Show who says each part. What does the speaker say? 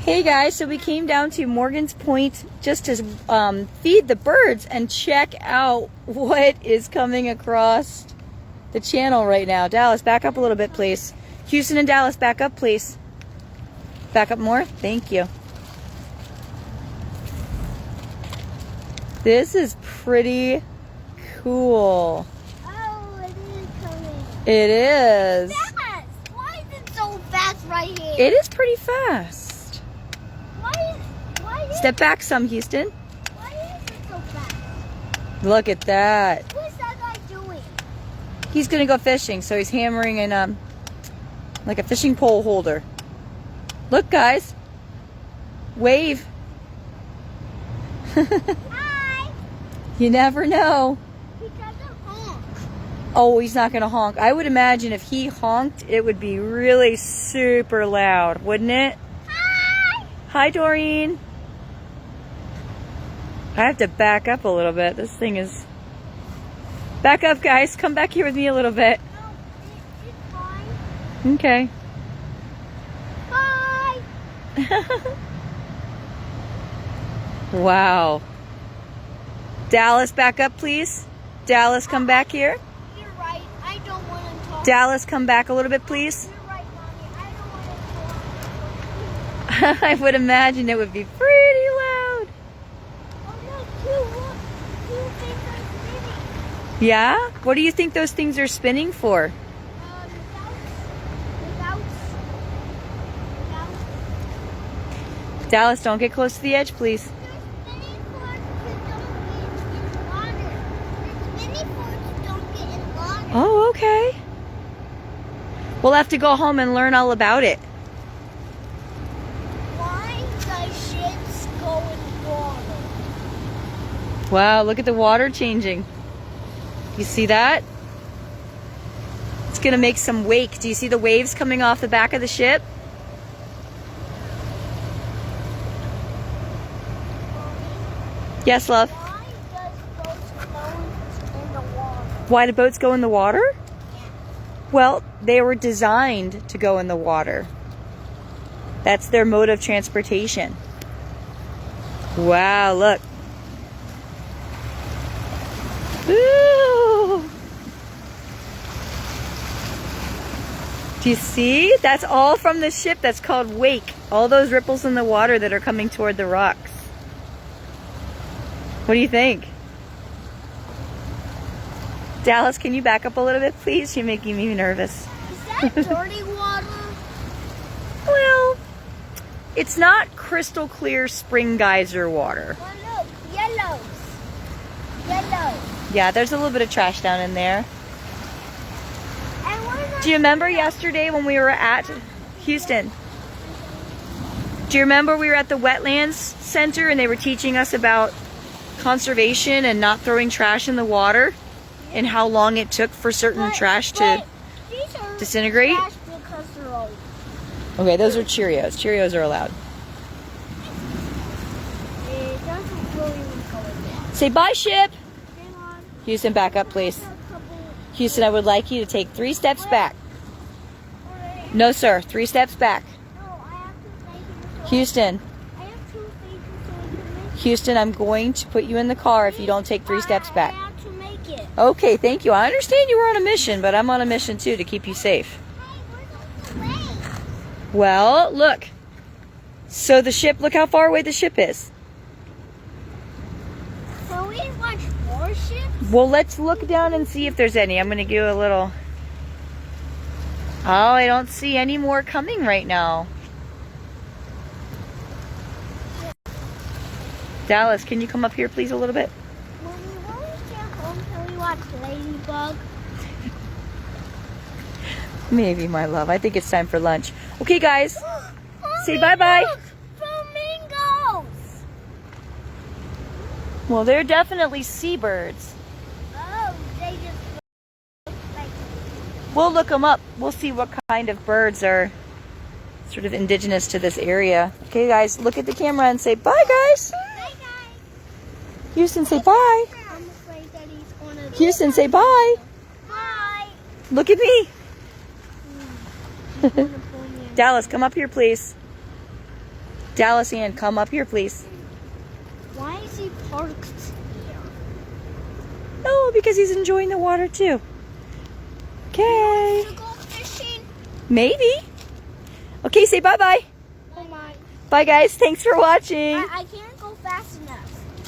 Speaker 1: Hey guys, so we came down to Morgan's Point just to feed the birds and check out what is coming across the channel right now. Dallas, back up a little bit, please. Houston and Dallas, back up, please. Back up more. Thank you. This is pretty cool.
Speaker 2: Oh, it is coming.
Speaker 1: It is.
Speaker 2: Fast! Why is it so fast right here?
Speaker 1: It is pretty fast.
Speaker 2: Why is
Speaker 1: Step back some, Houston.
Speaker 2: Why is it so fast?
Speaker 1: Look at that.
Speaker 2: What's that guy doing?
Speaker 1: He's gonna go fishing, so he's hammering in like a fishing pole holder. Look, guys. Wave.
Speaker 2: Hi!
Speaker 1: You never know.
Speaker 2: He doesn't honk.
Speaker 1: Oh, he's not gonna honk. I would imagine if he honked, it would be really super loud, wouldn't it?
Speaker 2: Hi!
Speaker 1: Hi, Doreen. I have to back up a little bit. This thing is... Back up, guys. Come back here with me a little bit.
Speaker 2: No, it's fine.
Speaker 1: Okay.
Speaker 2: Hi!
Speaker 1: Wow. Dallas, back up, please. Dallas, come back here.
Speaker 2: You're right. I don't want to talk.
Speaker 1: Dallas, come back a little bit, please.
Speaker 2: You're right, Mommy. I don't want to talk.
Speaker 1: I would imagine it would be pretty loud.
Speaker 2: Oh, no, two things are spinning.
Speaker 1: Yeah? What do you think those things are spinning for?
Speaker 2: Without.
Speaker 1: Dallas, don't get close to the edge, please.
Speaker 2: They're spinning for it to don't get in water. They're spinning for it to don't get in water.
Speaker 1: Oh, okay. We'll have to go home and learn all about it.
Speaker 2: Why does ships go in water?
Speaker 1: Wow, look at the water changing. You see that? It's gonna make some wake. Do you see the waves coming off the back of the ship? Yes, love.
Speaker 2: Why does boats go in the water?
Speaker 1: Why do boats go in the water? Well, they were designed to go in the water. That's their mode of transportation. Wow, look. Ooh. Do you see? That's all from the ship. That's called wake. All those ripples in the water that are coming toward the rocks. What do you think? Dallas, can you back up a little bit, please? You're making me nervous.
Speaker 2: Is that dirty water?
Speaker 1: Well, it's not crystal clear spring geyser water.
Speaker 2: Oh, look, yellows. Yellows.
Speaker 1: Yeah, there's a little bit of trash down in there.
Speaker 2: And
Speaker 1: Do you remember yesterday when we were at Houston? Do you remember we were at the Wetlands Center and they were teaching us about conservation and not throwing trash in the water and how long it took for certain trash to
Speaker 2: these are
Speaker 1: disintegrate?
Speaker 2: trash because they're old.
Speaker 1: Okay, those are Cheerios. Cheerios are allowed.
Speaker 2: It doesn't really go in there.
Speaker 1: Say bye, ship.
Speaker 2: Hang on.
Speaker 1: Houston, back up, please.
Speaker 2: A couple-
Speaker 1: Houston, I would like you to take 3 steps back.
Speaker 2: Alright.
Speaker 1: No, sir. 3 steps back.
Speaker 2: No, I have to make it so
Speaker 1: Houston.
Speaker 2: I have 2 feet so I can make
Speaker 1: Houston, I'm going to put you in the car if you don't take 3 steps
Speaker 2: I
Speaker 1: back.
Speaker 2: have to make it.
Speaker 1: Okay, thank you. I understand you were on a mission, but I'm on a mission too to keep you safe.
Speaker 2: Hey, where's the plane?
Speaker 1: Well, look. So the ship, look how far away the ship is.
Speaker 2: Can we watch more ships?
Speaker 1: Well, let's look down and see if there's any. I'm going to give a little... Oh, I don't see any more coming right now. Dallas, can you come up here please a little bit?
Speaker 2: When we get home, can we watch Ladybug?
Speaker 1: Maybe, my love. I think it's time for lunch. Okay, guys. Say bye-bye.
Speaker 2: Flamingos!
Speaker 1: Well, they're definitely seabirds.
Speaker 2: Oh, they just look like...
Speaker 1: We'll look them up. We'll see what kind of birds are sort of indigenous to this area. Okay, guys, look at the camera and say bye, guys.
Speaker 2: Hey, guys.
Speaker 1: Houston, say bye.
Speaker 2: I'm afraid that he's gonna...
Speaker 1: Houston, say bye.
Speaker 2: Bye.
Speaker 1: Look at me.
Speaker 2: He's gonna pull me in.
Speaker 1: Dallas, come up here, please. Dallas Ann, come up here, please.
Speaker 2: Why is he parked here?
Speaker 1: Oh, because he's enjoying the water too. Okay.
Speaker 2: To go fishing?
Speaker 1: Maybe. Okay, say bye-bye.
Speaker 2: Oh my.
Speaker 1: Bye, guys. Thanks for watching.
Speaker 2: I can't